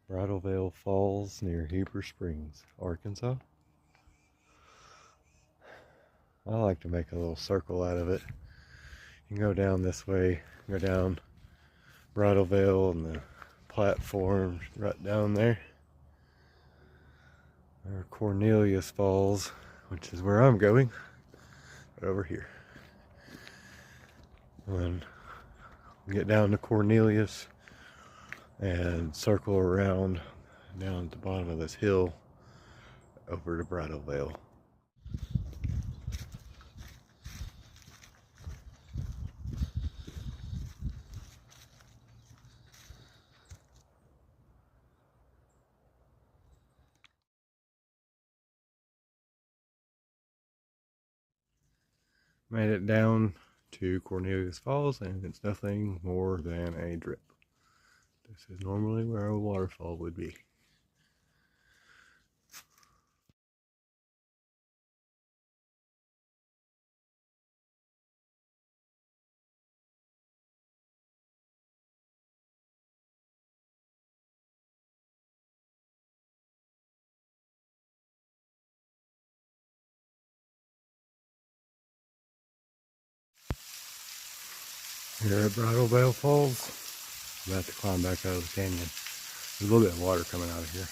Bridal Veil Falls near Heber Springs, Arkansas. I like to make a little circle out of it. You can go down this way, go down Bridal Veil and the platform right down there. Or Cornelius Falls, which is where I'm going, right over here. And then get down to Cornelius and circle around down at the bottom of this hill over to Bridal Veil. Made it down to Cornelius Falls, and it's nothing more than a drip. This is normally where a waterfall would be. Here at Bridal Veil Falls, I'm about to climb back out of the canyon. There's a little bit of water coming out of here.